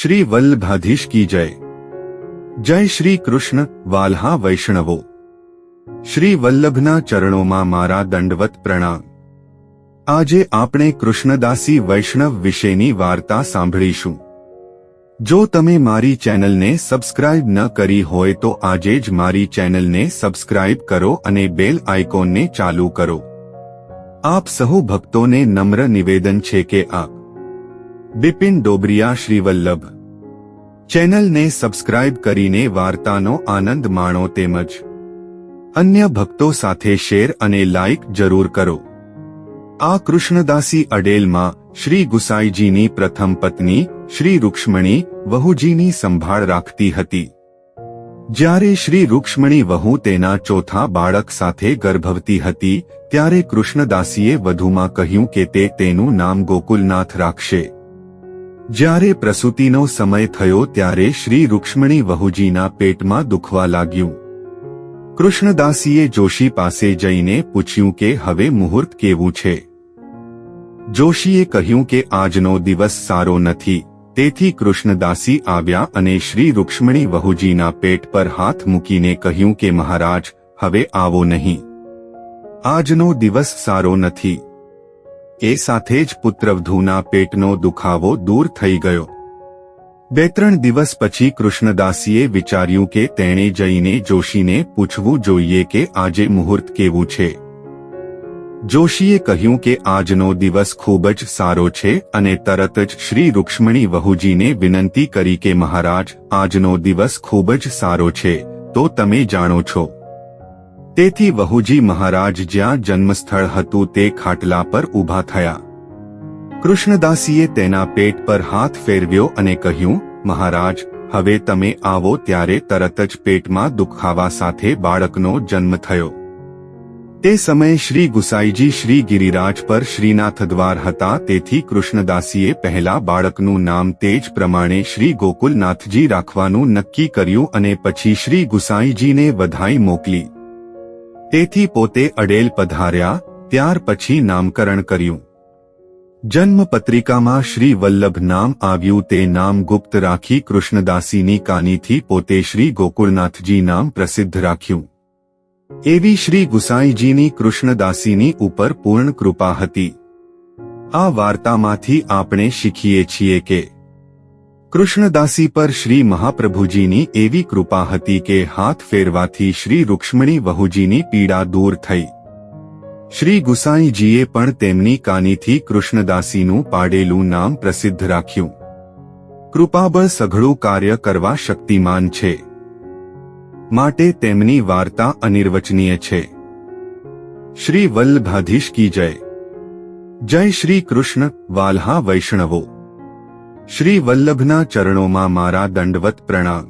श्री वल्लभाधीश की जय। जय श्री कृष्ण वाल्हा वैष्णवो। श्री वल्लभना चरणों मारा दंडवत प्रणाम। आजे आपणे कृष्णदासी वैष्णव विशेनी वार्ता सांभळीशुं। जो तमे मारी चेनल ने सब्सक्राइब न करी होय तो आजे ज मारी चेनल ने सब्सक्राइब करो अने बेल आइकॉन ने चालू करो। आप सहु भक्तों ने नम्र निवेदन छे के आप बिपिन डोबरिया श्री वल्लभ चेनल ने सब्सक्राइब करीने वार्तानो आनंद माणो तेमज अन्य भक्तों साथे शेर अने लाइक जरूर करो। आ कृष्णदासी अडेल मां श्री गुसाईजीनी प्रथम पत्नी श्री रुक्ष्मणी वहुजीनी संभाळ राखती हती। ज्यारे श्री रुक्ष्मणी वहु तेना चौथा बाळक साथे गर्भवती हती त्यारे कृष्णदासीए वधुमां कह्युं के ते तेनुं नाम गोकुलनाथ राखशे। ज्यारे प्रसूतिनो समय थयो त्यारे श्री रुक्ष्मणी वहुजीना पेटमां दुखवा लाग्युं। कृष्णदासीए जोशी पासे जईने पूछ्युं के हवे मुहूर्त केवुं छे। जोशीए कह्युं के आजनो दिवस सारो नथी। तेथी कृष्णदासी आव्या अने श्री रुक्ष्मणी वहुजीना पेट पर हाथ मूकीने कह्युं के महाराज हवे आवो नहीं। આજનો દિવસ સારો નથી। એ સાથે જ પુત્રવધૂના પેટનો દુખાવો દૂર થઈ ગયો। 2-3 દિવસ પછી કૃષ્ણદાસીએ વિચાર્યું કે તેણે જઈને જોશીને પૂછવું જોઈએ કે આજે મુહૂર્ત કેવું છે। જોશીએ કહ્યું કે આજનો દિવસ ખૂબ જ સારો છે અને તરત જ શ્રી રૂક્ષ્મણી વહુજીને વિનંતી કરી કે મહારાજ આજનો દિવસ ખૂબ જ સારો છે તો તમે જાણો છો। तेथी वहुजी महाराज ज्यां जन्मस्थळ हतुं ते खाटला पर ऊभा थया। कृष्णदासीए तेना पेट पर हाथ फेरव्यो अने कह्युं महाराज हवे तमे आवो त्यारे तरत ज पेटमां दुखावा साथे बाळकनो जन्म थयो। ते समये श्री गुसाईजी श्री गिरिराज पर श्रीनाथद्वार हता तेथी कृष्णदासीए पहेला बाळकनुं नाम तेज प्रमाणे श्री गोकुलनाथजी राखवानुं नक्की कर्युं अने पछी श्री गुसाईजीने वधाई मोकली। तेथी पोते अडेल पधार्या त्यार पछी नामकरण कर्युं। जन्म पत्रिकामां श्री वल्लभ नाम आव्युं ते नाम गुप्त राखी कृष्णदासीनी कानीथी पोते श्री गोकुलनाथजी नाम प्रसिद्ध राख्युं। एवी श्री गुसाईजीनी कृष्णदासीनी उपर पूर्ण कृपा हती। आ वार्तामांथी आपणे शीखीए छीए के कृष्णदासी पर श्री महाप्रभुजीनी एवी कृपा हती के हाथ फेरवाथी श्री रुक्ष्मणी वहुजीनी पीड़ा दूर थई। श्री गुसाईजीए पण तेमनी कानीथी कृष्णदासीनुं पाडेलुं नाम प्रसिद्ध राख्युं। कृपाबळ सघळुं कार्य करवा शक्तिमान छे माटे तेमनी वार्ता अनिर्वचनीय छे। श्री वल्लभाधीश की जय। जय श्री कृष्ण वाल्हा वैष्णवो। श्री वल्लभना चरणों मारा दंडवत प्रणाम।